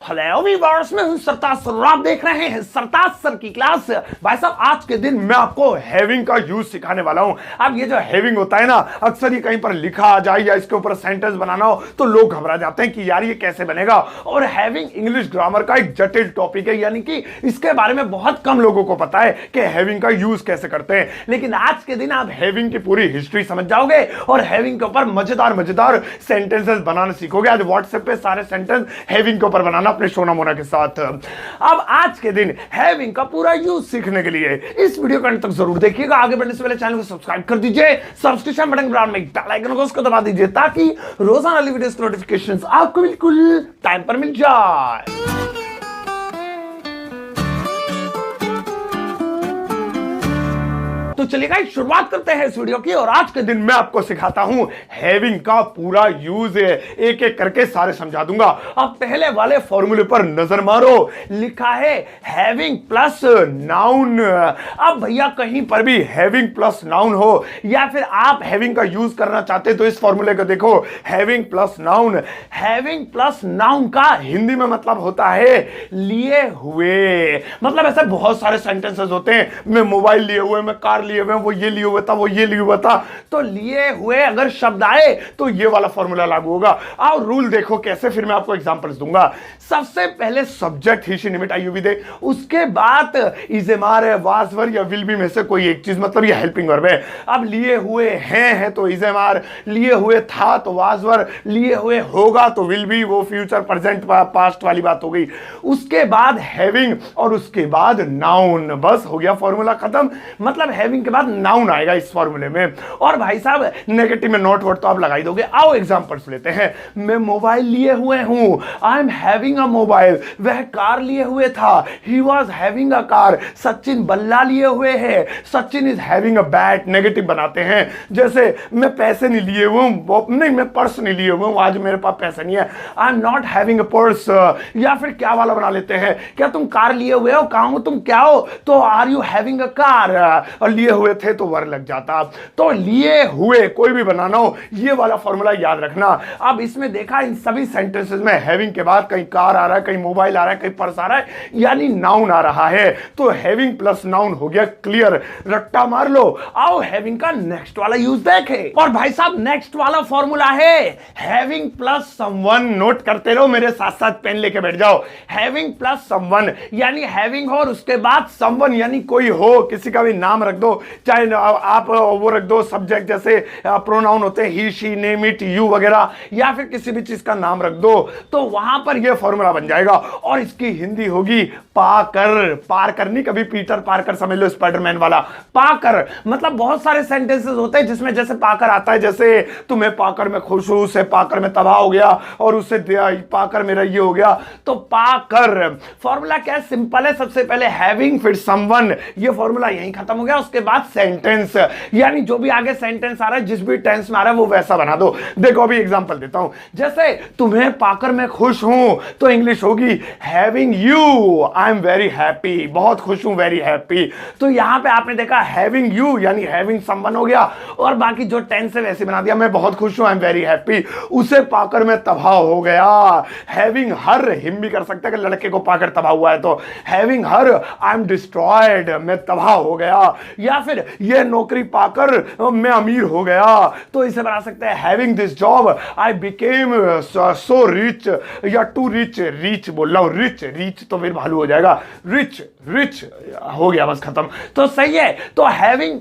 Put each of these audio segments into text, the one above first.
Hello viewers, मैं हूं सरताज sir और आप देख रहे हैं सरताज सर की क्लास। भाई साहब, आज के दिन मैं आपको हैविंग का यूज सिखाने वाला हूं। अब ये जो हैविंग होता है ना, अक्सर ये कहीं पर लिखा आ जाए या इसके ऊपर सेंटेंस बनाना हो तो लोग घबरा जाते हैं कि यार ये कैसे बनेगा। और हैविंग इंग्लिश ग्रामर का एक जटिल टॉपिक है, यानी कि इसके बारे में बहुत कम लोगों को पता है कि हैविंग का यूज कैसे करते हैं। लेकिन आज के दिन आप हैविंग की पूरी हिस्ट्री समझ जाओगे और हैविंग के ऊपर मजेदार सेंटेंसेस बनाना सीखोगे। आज व्हाट्सएप पे सारे सेंटेंस हैविंग के ऊपर बनाना अपने सोना मोना के साथ। अब आज के दिन हैविंग का पूरा यूज सीखने के लिए इस वीडियो को अंत तक जरूर देखिएगा। आगे बढ़ने से पहले चैनल को सब्सक्राइब कर दीजिए, सब्सक्रिप्शन बटन बराबर में बेल आइकन को उसको दबा दीजिए ताकि रोजाना वाली वीडियोस के नोटिफिकेशंस आपको बिल्कुल टाइम पर मिल जाए। तो चलिए गाइस, शुरुआत करते हैं इस वीडियो की। और आज के दिन मैं आपको सिखाता हूं हैविंग का पूरा यूज, एक एक करके सारे समझा दूंगा। अब पहले वाले फॉर्मूले पर नजर मारो, लिखा है हैविंग प्लस नाउन। अब भैया कहीं पर भी हैविंग प्लस नाउन हो या फिर आप हैविंग का यूज करना चाहते तो इस फॉर्मूले को देखो, having plus noun. Having plus noun का हिंदी में मतलब होता है लिए हुए। मतलब ऐसे बहुत सारे सेंटेंसेस होते हैं, मैं मोबाइल लिए हुए, मैं कार लिए हुए, वो ये लिए हुआ था, वो ये लिए हुआ था। तो लिए हुए अगर शब्द आए तो ये वाला फॉर्मूला लागू होगा। और रूल देखो कैसे, फिर मैं आपको एग्जांपल्स दूंगा। सबसे पहले सब्जेक्ट ही शी निमिट आईयूवी दे, उसके बाद इज एम आर है, वाज वर या विल बी में से कोई एक चीज, मतलब ये हेल्पिंग वर्ब है। अब लिए हुए हैं तो इज एम आर, लिए हुए था तो वाज वर, लिए हुए होगा तो विल बी, वो फ्यूचर प्रेजेंट पास्ट वाली बात हो गई। उसके बाद हैविंग और उसके बाद नाउन, बस हो गया फॉर्मूला खत्म। मतलब हैविंग के बाद नाउन आएगा इस फॉर्मूले में। और भाई साहब नेगेटिव में नोट वर्ड तो आप लगा ही दोगे। आओ एग्जांपल्स लेते हैं। मैं मोबाइल लिए हुए हूं, आई एम हैविंग अ मोबाइल। वह कार लिए हुए था, he was having a car. Sachin बल्ला लिए हुए है, Sachin is having a bat. Negative बनाते हैं, जैसे मैं पैसे नहीं लिए हुए हूं, नहीं मैं पर्स नहीं लिए हुए हूं, आज मेरे पास पैसे नहीं है, I am not having a purse. या फिर क्या वाला बना लेते हैं, क्या तुम कार लिए हुए हो, कहां हो तुम, क्या हो, तो are you having a car. और लिए हुए थे तो वर लग जाता। तो लिए हुए कोई भी बनाना हो ये वाला फॉर्मूला याद रखना। अब इसमें देखा इन सभी सेंटेंसेस में हैविंग के बाद कहीं कार आ रहा है, कहीं मोबाइल आ रहा है, कहीं पर्स आ रहा है, यानी नाउन आ रहा है। तो हैविंग प्लस नाउन हो गया क्लियर, रट्टा मार लो। आओ हैविंग का नेक्स्ट वाला यूज देखें। और भाई साहब नेक्स्ट वाला फॉर्मूला है हैविंग प्लस समवन। नोट करते रहो, मेरे साथ साथ पेन लेके बैठ जाओ। हैविंग प्लस समवन यानी हैविंग हो और उसके बाद समवन यानी कोई हो, किसी का भी नाम रख दो, चाहे आप वो रख दो सब्जेक्ट, जैसे प्रोनाउन होते हैं ही शी नेम इट यू वगैरह, या फिर किसी भी चीज का नाम रख दो, तो वहां पर ये फॉर्मूला बन जाएगा। और इसकी हिंदी होगी पाकर। पार करनी, कभी पीटर पार्कर समझ लो, स्पाइडरमैन वाला पाकर। मतलब बहुत सारे सेंटेंसेस होते हैं जिसमें जैसे पाकर आता है, जैसे तुम्हें पाकर मैं खुश हूं, उसे पाकर मैं तबाह हो गया, और उससे पाकर मेरा ये हो गया। तो पाकर फॉर्मूला क्या है, सिंपल है। सबसे पहले हैविंग फिर समवन, ये फॉर्मूला यहीं खत्म हो गया। उसके बाद सेंटेंस, यानी जो भी आगे सेंटेंस आ रहा है, जिस भी टेंस में आ रहा है वो वैसा बना दो। देखो अभी एग्जांपल देता हूं, जैसे तुम्हें पाकर मैं खुश हूं तो इंग्लिश होगी having you I am very happy. बहुत खुश हूं, वेरी हैप्पी। तो यहां पे आपने देखा हैविंग यू यानी हैविंग समवन हो गया, और बाकी जो टेंस है वैसे बना दिया। मैं बहुत खुश हूं, आई एम वेरी हैप्पी, उसे पाकर मैं तबाह हो गया। हैविंग हर, हिम भी कर सकते हैं कि लड़के को पाकर तबाह हुआ है, तो having her I am destroyed, मैं तबाह हो गया। या फिर ये नौकरी पाकर मैं अमीर हो गया, तो इसे बना सकते हैं having this job I became so rich, या टू रिच, रिच बोल रहा हूं, रिच, रिच तो फिर भालू हो जाएगा, रिच रिच हो गया, बस खत्म। तो सही है। तो हैविंग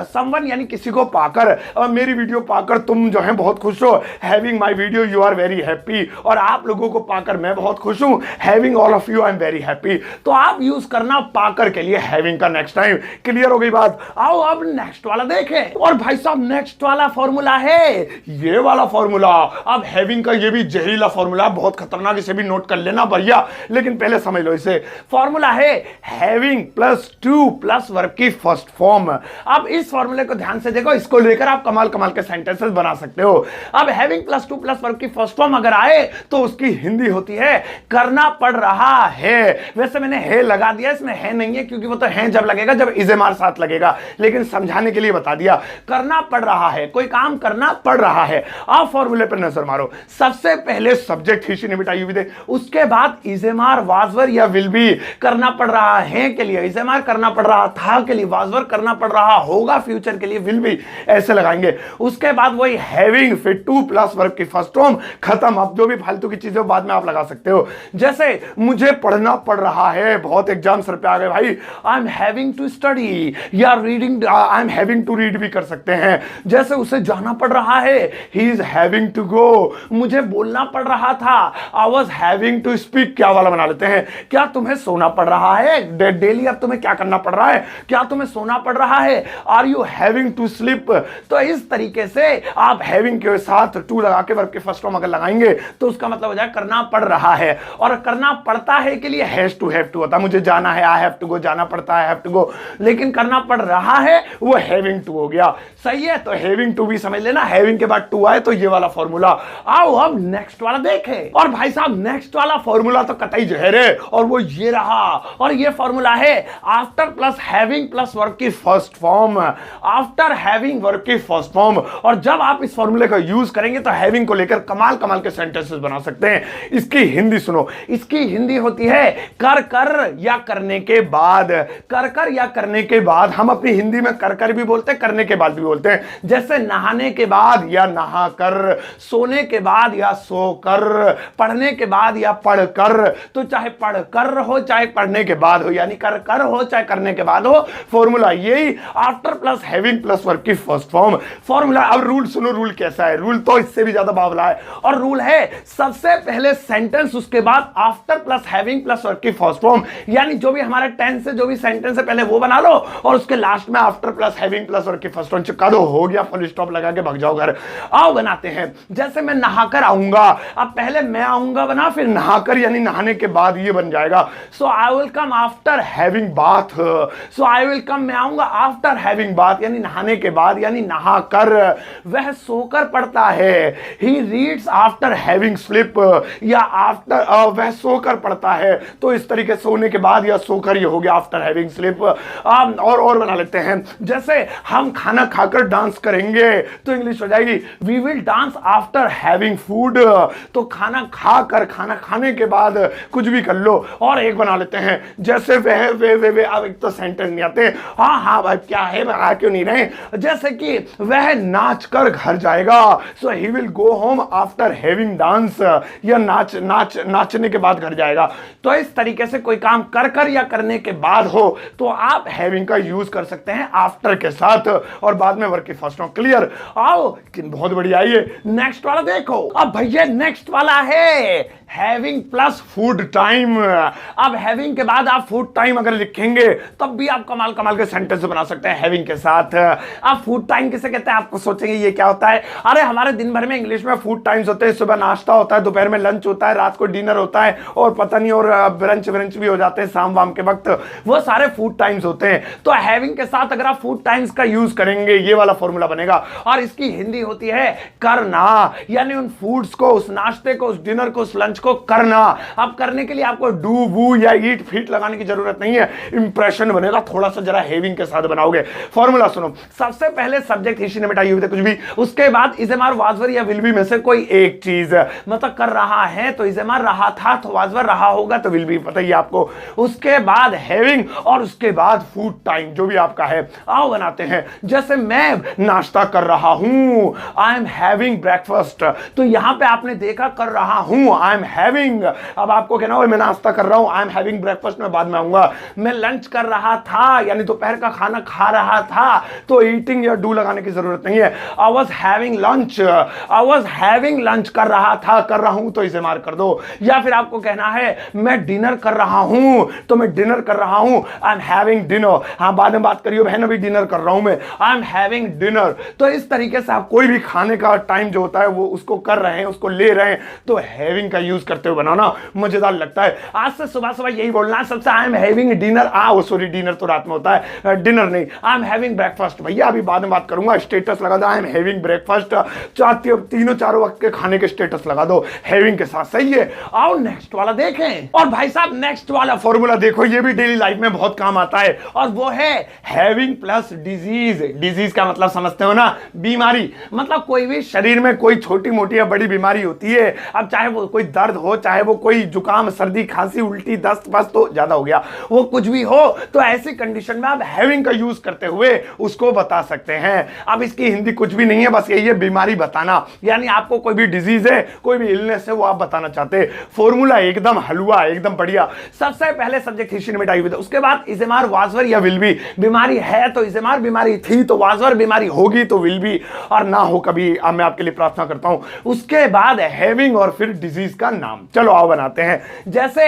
समवन यानी किसी को पाकर, मेरी वीडियो पाकर तुम जो है बहुत खुश हो, having my video you are very happy. और आप लोगों को पाकर मैं बहुत खुश हूं, having all of you I am very happy. तो आप यूज करना पाकर के लिए हैविंग का नेक्स्ट टाइम। क्लियर हो गई बात। आओ अब नेक्स्ट वाला देखें। और भाई साहब नेक्स्ट वाला फॉर्मूला है ये वाला फॉर्मूला। अब हैविंग का ये भी जहरीला फॉर्मूला, बहुत खतरनाक, इसे भी नोट कर लेना भैया, लेकिन पहले समझ लो इसे। फॉर्मूला है having plus two plus verb की फर्स्ट फॉर्म। अब इस फॉर्मूले को ध्यान से देखो, इसको लेकर आप कमाल कमाल के सेंटेंसेस बना सकते हो। अब having plus two plus verb की फर्स्ट फॉर्म अगर आए तो उसकी हिंदी होती है करना पड़ रहा है। वैसे मैंने है लगा दिया, इसमें है नहीं है क्योंकि वो तो है जब लगेगा जब इज़ेमार साथ लगेगा। जाएगा, लेकिन समझाने के लिए बता दिया। करना पड़ रहा है, कोई काम करना पड़ रहा है। आप फॉर्मूले पर नजर मारो। सबसे पहले सब्जेक्ट ही ने बिटाई हुई थे, उसके बाद इजेमार वाजवर या विल बी करना पड़ रहा है के लिए, इजेमार करना पड़ रहा था के लिए, वाजवर करना पड़ रहा होगा फ्यूचर के लिए, विल बी ऐसे लगाएंगे। उसके बाद वही हैविंग, फिर टू प्लस वर्ब की फर्स्ट फॉर्म, खत्म। अब जो भी फालतू की चीजें बाद में आप लगा सकते हो, जैसे मुझे पढ़ना पड़ रहा है, बहुत एग्जाम सर पे आ गए भाई, I am having to study, या reading, I am having to read भी कर सकते हैं। जैसे उसे जाना पड़ रहा है, he is having to go, मुझे बोलना पड़ रहा था, I was having to speak, क्या वाला बना लेते हैं, क्या तुम्हें सोना पड़ रहा है, डेली अब तुम्हें क्या करना पड़ रहा है, क्या तुम्हें सोना पड़ रहा है, are you having to sleep. तो इस तरीके से आप हैविंग के साथ टू लगा के वर्ब के फर्स्ट फॉर्म अगर लगाएंगे तो उसका मतलब हो जाए करना पड़ रहा है। और करना पड़ता है के लिए हैज टू, हैव टू होता, मुझे जाना है, आई हैव टू गो, जाना पड़ता है, हैव टू गो, लेकिन करना पड़ रहा है वो हैविंग टू हो गया। सही है, तो हैविंग टू भी समझ लेना, हैविंग के बाद टू आए तो ये वाला फॉर्मूला। आओ अब नेक्स्ट वाला देखें। और भाई साहब नेक्स्ट वाला फॉर्मूला तो कतई जहर है, और वो ये रहा, और ये फॉर्मूला है after plus having plus verb की first form, after having verb की फर्स्ट फॉर्म। और जब आप इस फॉर्मूले का यूज करेंगे तो हैविंग को लेकर कमाल कमाल के सेंटेंसेस बना सकते हैं। इसकी हिंदी सुनो, इसकी हिंदी होती है कर कर या करने के बाद, कर कर या करने के बाद। हम अपनी हिंदी में कर कर भी बोलते हैं, करने के बाद भी बोलते हैं। जैसे नहाने के बाद या नहा कर, सोने के बाद या सो कर, पढ़ने के बाद या पढ़ कर। तो चाहे पढ़ कर हो चाहे पढ़ने के बाद हो, यानी कर कर हो चाहे करने के बाद हो, फॉर्मूला यही after plus having plus verb की फर्स्ट फॉर्म फॉर्मूला। अब रूल सुनो, रूल कैसा है, रूल तो इससे भी ज्यादा बावला है। और रूल है सबसे पहले सेंटेंस, उसके बाद after plus having plus verb की फर्स्ट फॉर्म, यानी जो भी हमारा टेंस से जो भी सेंटेंस है पहले वो बना लो, और उसके लास्ट में after plus having plus verb की फर्स्ट फॉर्म चिपका दो, हो गया, फुल स्टॉप लगा के भाग जाओ घर। आओ बनाते हैं। जैसे मैं नहाकर आऊंगा, अब पहले मैं आऊंगा बना, फिर नहाकर यानी नहाने के बाद ये बन जाएगा। So I will come after having bath, so I will come, मैं आऊंगा आफ्टर हैविंग बाथ यानी नहाने के बाद, यानी नहाकर। वह सोकर पढ़ता है, he reads after having sleep, या आफ्टर वह सोकर पढ़ता है, तो इस तरीके से सोने के बाद या सोकर ये हो गया आफ्टर हैविंग स्लीप। और बना लेते हैं, जैसे हम खाना खाकर डांस करेंगे तो इंग्लिश हो जाएगी we will dance after having food, तो खाना खाकर, खाना खाने के बाद कुछ भी कर लो। और एक बना लेते हैं, जैसे वह वे अब एक तो सेंटेंस नहीं आते, हाँ हाँ भाई क्या है, आ क्यों नहीं रहे, जैसे कि वह नाच कर घर जाएगा, so he will go home after having dance, या नाचने के बाद घर जाएगा। तो इस तरीके से कोई काम कर कर या करने के बाद हो तो आप हैविंग का यूज कर सकते हैं आफ्टर के साथ, और बाद में वर्ब की फर्स्ट फॉर्म। क्लियर? आओ बहुत बढ़िया। ये नेक्स्ट वाला देखो। अब भैया नेक्स्ट वाला है हैविंग प्लस फूड टाइम। अब हैविंग के बाद आप फूड टाइम अगर लिखेंगे तब भी आप कमाल कमाल के सेंटेंस बना सकते हैं हैविंग के साथ। अब फूड टाइम किसे कहते हैं, आपको सोचेंगे ये क्या होता है, अरे हमारे दिन भर में इंग्लिश में फूड टाइम्स होते हैं, सुबह नाश्ता होता है, दोपहर में लंच होता है, रात को डिनर होता है, और पता नहीं और ब्रंच भी हो जाते हैं शाम वाम के वक्त, वो सारे फूड टाइम्स होते हैं। तो हैविंग के साथ अगर आप फूड टाइम्स का यूज करेंगे ये वाला फॉर्मूला बनेगा, और इसकी हिंदी होती है करना, यानी उन फूड्स को, उस नाश्ते को, उस डिनर को, उस लंच को करना। अब करने के लिए आपको डू वू या ईट फीट लगाने की जरूरत नहीं है, इंप्रेशन बनेगा थोड़ा सा जरा हैविंग के साथ बनाओगे। फॉर्मूला सुनो, सबसे पहले सब्जेक्ट ही ने मिटाई हुई थी कुछ भी, उसके बाद इजेमार वाजवर या विल बी में से कोई एक चीज, मतलब कर रहा है तो इजेमार, रहा था तो वाजवर, रहा होगा तो विल बी, पता ही आपको। उसके बाद हैविंग, और उसके बाद फूड टाइम जो भी आपका है। आओ बनाते हैं, जैसे मैं नाश्ता कर रहा हूं, आई एम हैविंग ब्रेकफास्ट, तो यहां पे आपने देखा कर रहा हूं, आई एम हैविंग। अब आपको कहना हो मैं नाश्ता कर रहा हूं, आई एम हैविंग ब्रेकफास्ट, में बाद में आऊंगा। मैं लंच कर रहा था यानी दोपहर का खाना खा रहा था, तो ईटिंग या डू लगाने की जरूरत नहीं है। आई was having lunch, I was having lunch, कर रहा था, कर रहा हूं तो इसे मार कर दो। या फिर आपको कहना है मैं डिनर कर रहा हूं, तो मैं डिनर कर रहा हूं, आई एम हैविंग डिनर। हाँ बाद में बात करियो बहन, अभी डिनर कर रहा हूं मैं, आई एम हैविंग डिनर। तो इस तरीके से आप कोई भी खाने का टाइम जो होता है वो उसको कर रहे हैं, उसको ले रहे हैं, तो हैविंग का यूज करते हुए बनाना मजेदार लगता है। आज से सुबह सुबह यही बोलना है सबसे, आई am having dinner. Sorry dinner तो रात में होता है, डिनर नहीं, आई एम हैविंग ब्रेकफास्ट। भैया अभी बाद में बात करूंगा, स्टेटस लगा दो आई एम हैविंग ब्रेकफास्ट, तीनों चारों वक्त के खाने के स्टेटस लगा दो हैविंग के साथ। सही है? आओ नेक्स्ट वाला देखें। और भाई साहब नेक्स्ट वाला फॉर्मूला देखो, ये भी डेली लाइफ में बहुत काम आता है, और वो है हैविंग प्लस डिजीज, डिजीज का मतलब समझते हो ना, बीमारी, मतलब कोई भी शरीर में कोई छोटी मोटी या बड़ी बीमारी होती है। अब चाहे वो कोई दर्द हो, चाहे वो कोई जुकाम, सर्दी, खांसी, उल्टी, दस्त, बस तो ज्यादा हो गया, वो कुछ भी हो, तो ऐसी कंडीशन में आप हैविंग का यूज करते हुए उसको बता सकते हैं। अब इसकी हिंदी कुछ भी नहीं है, बस यही है बीमारी बताना, यानी आपको कोई भी डिजीज है, कोई भी इलनेस है, वो आप बताना चाहते हैं। फॉर्मूला एकदम हलवा, एकदम बढ़िया। सबसे पहले सब्जेक्ट हिस्ट्री में टाइप, उसके बाद इज़ेमार वाजवर या विल बी, बीमारी है तो इज़ेमार, बीमारी थी तो वाजवर, बीमारी होगी तो विल बी, और ना हो कभी। अब मैं आपके लिए प्रार्थना करता हूं। उसके बाद हैविंग और फिर डिजीज का नाम। चलो आओ बनाते हैं। जैसे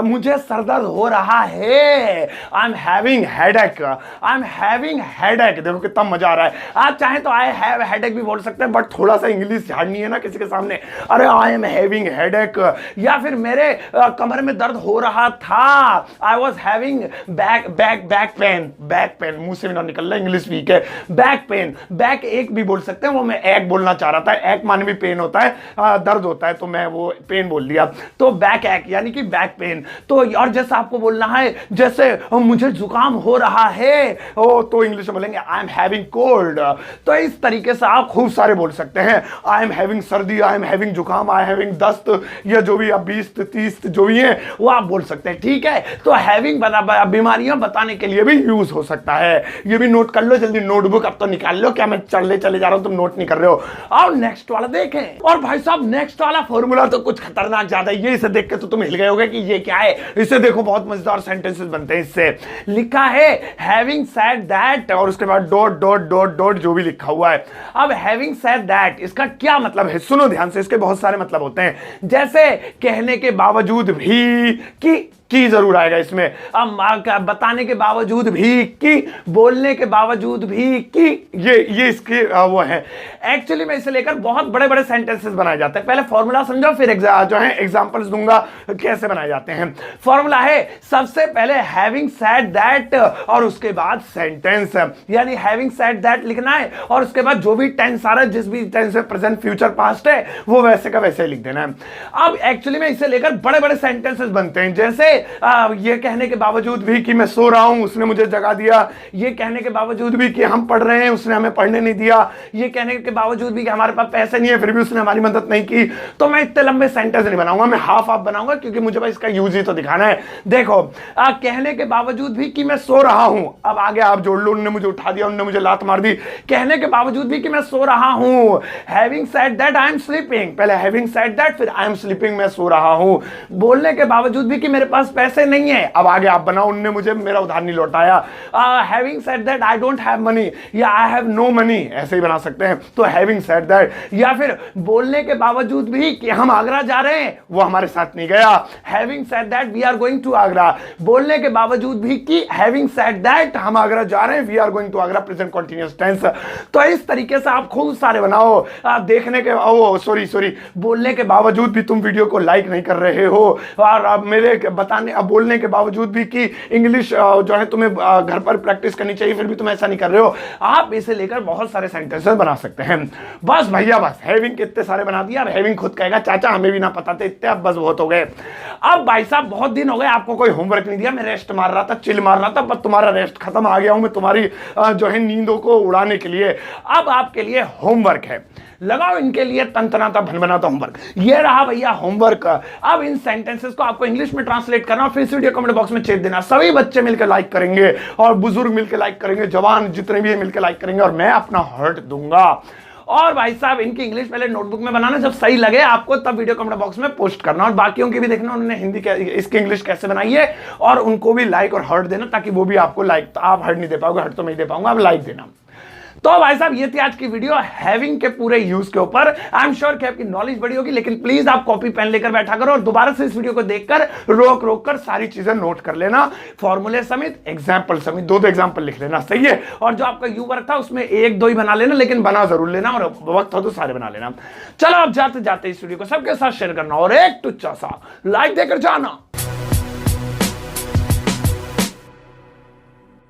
मुझे सरदर्द हो रहा है, आई am having headache, I am having headache. देखो कितना मजा आ रहा है। आप चाहे तो आई हैव हेडेक भी बोल सकते हैं, बट थोड़ा सा इंग्लिश झाड़नी है ना किसी के सामने। अरे आई एम हैविंग हेडेक, या फिर मेरे कमर में दर्द हो रहा था, I was having back pain, back pain, मुंह से भी ना निकल रहा, इंग्लिश वीक है। बैक पेन, बैक एक भी बोल सकते हैं, वो मैं एक बोलना चाह रहा था। एक माने भी पेन होता है, दर्द होता है, तो मैं वो पेन बोल दिया, तो बैक एक यानी कि बैक पेन। तो और जैसा आपको बोलना है, जैसे मुझे जुकाम हो रहा है, तो इंग्लिश में बोलेंगे आई एम हैविंग कोल्ड। तो इस तरीके से आप खूब सारे बोल सकते हैं। आई एम हैविंग सर्दी, आई एम हैविंग जुकाम, आई एम हैविंग दस्त, या जो भी आप 20 30 जो भी है वो आप बोल सकते हैं। ठीक है, तो हैविंग बीमारियां बताने के लिए भी यूज हो सकता है। ये भी नोट कर लो जल्दी, नोटबुक अब तो निकाल लो। क्या मैं चले जा रहा हूं, तुम नोट नहीं कर रहे हो। और नेक्स्ट वाला देखें। और भाई साहब नेक्स्ट वाला फॉर्मूला तो कुछ खतरनाक ज्यादा है। ये इसे देख के तो तुम हिल गए होगे कि ये क्या है। इसे देखो, बहुत मजेदार सेंटेंसेस बनते हैं इससे। लिखा है हैविंग सेड दैट, और उसके बाद डॉट डॉट डॉट डॉट जो भी लिखा हुआ है। अब हैविंग सेड दैट इसका क्या मतलब है, सुनो ध्यान से। इसके बहुत सारे मतलब होते हैं, जैसे कहने के बावजूद भी, की जरूर आएगा इसमें। अब बताने के बावजूद भी की, बोलने के बावजूद भी की, ये इसके वो है। एक्चुअली मैं इसे लेकर बहुत बड़े बड़े सेंटेंसेस बनाए जाते हैं। पहले फॉर्मूला समझो, फिर जो है एग्जांपल्स दूंगा कैसे बनाए जाते हैं। फॉर्मूला है सबसे पहले हैविंग सेड दैट, और उसके बाद सेंटेंस, यानी हैविंग सेड दैट लिखना है, और उसके बाद जो भी टेंस आ रहा है, जिस भी टेंस में प्रेजेंट फ्यूचर पास्ट है, वो वैसे का वैसे लिख देना है। अब एक्चुअली में इसे लेकर बड़े बड़े सेंटेंसेस बनते हैं, जैसे ये कहने के बावजूद भी कि मैं सो रहा हूं, उसने मुझे जगा दिया। ये कहने के बावजूद भी कि हम पढ़ रहे हैं, उसने हमें पढ़ने नहीं दिया। ये कहने के बावजूद भी कि हमारे पास पैसे नहीं है, फिर भी उसने हमारी मदद नहीं की। तो मैं इतने लंबे सेंटेंस नहीं बनाऊंगा, मैं हाफ बनाऊंगा, क्योंकि मुझे बस इसका यूज ही तो दिखाना है। देखो, कहने के बावजूद भी कि मैं सो रहा हूं, अब आगे आप जोड़ लो, उन्होंने मुझे उठा दिया, उन्होंने मुझे लात मार दी। कहने के बावजूद भी कि मैं सो रहा हूं, having said that I am sleeping, पहले हैविंग सेड दैट फिर आई एम स्लीपिंग, मैं सो रहा हूं। बोलने के बावजूद भी कि मेरे पास पैसे नहीं है, अब आगे आप बनाओ, उन्होंने मुझे मेरा उधार नहीं लौटाया। Having said that I don't have money, या आई हैव नो मनी, ऐसे ही बना सकते हैं। तो हैविंग सेड दैट, या फिर बोलने के बावजूद भी कि हम आगरा जा रहे हैं, वो हमारे साथ नहीं गया, having said that we are going to Agra. बोलने के बावजूद भी कि हैविंग सेड दैट हम आगरा जा रहे हैं, we are going to Agra, present continuous tense. तो इस तरीके से आप खूब सारे बनाओ। देखने के सॉरी बोलने के बावजूद भी तुम वीडियो को लाइक नहीं कर रहे हो, और अब मेरे बताने बोलने के बावजूद भी कि इंग्लिश जो है तुम्हें घर पर प्रैक्टिस करनी चाहिए, फिर भी तुम ऐसा नहीं कर रहे हो। आप इसे लेकर बहुत सारे सेंटेंसेस बना सकते हैं। बस भैया बस, हैविंग कितने सारे बना दिया। अब हैविंग खुद कहेगा चाचा हमें भी ना पता थे इतने, अब बस बहुत हो गए। अब भाई साहब बहुत दिन हो गए, आपको कोई होमवर्क नहीं दिया, मैं रेस्ट मार रहा था, चिल मार रहा था, बस तुम्हारा रेस्ट खत्म, आ गया हूं मैं तुम्हारी जो है नींदों को उड़ाने के लिए। अब आपके लिए होमवर्क है, लगाओ इनके लिए तंतनाता भनभनाता होमवर्क। ये रहा भैया होमवर्क। अब इन सेंटेंसेस को आपको इंग्लिश में ट्रांसलेट करना और फिर इस वीडियो कमेंट बॉक्स में चेक देना। सभी बच्चे मिलकर लाइक करेंगे, और बुजुर्ग मिलकर लाइक करेंगे, जवान जितने भी मिलकर लाइक करेंगे, और मैं अपना हार्ट दूंगा। और भाई साहब इनकी इंग्लिश पहले नोटबुक में बनाना, जब सही लगे आपको तब वीडियो कमेंट बॉक्स में पोस्ट करना, और बाकियों की भी देखना उन्होंने हिंदी इसकी इंग्लिश कैसे बनाई है, और उनको भी लाइक और हार्ट देना, ताकि वो भी आपको लाइक, आप हार्ट नहीं दे पाओगे, हार्ट तो नहीं दे पाऊंगा, आप लाइक देना। तो भाई साहब ये थी आज की वीडियो हैविंग के पूरे यूज के ऊपर। आई एम श्योर कि आपकी नॉलेज बड़ी होगी, लेकिन प्लीज आप कॉपी पेन लेकर बैठा करो और दोबारा से इस वीडियो को देखकर रोक कर सारी चीजें नोट कर लेना, फॉर्मूले समेत, एग्जाम्पल समेत, दो एग्जाम्पल लिख लेना, सही है। और जो आपका यू वर्क था उसमें 1-2 ही बना लेना, लेकिन बना जरूर लेना, और वक्त हो तो सारे बना लेना। चलो अब जाते जाते इस वीडियो को सबके साथ शेयर करना, और एक टुच्चा सा लाइक देकर जाना।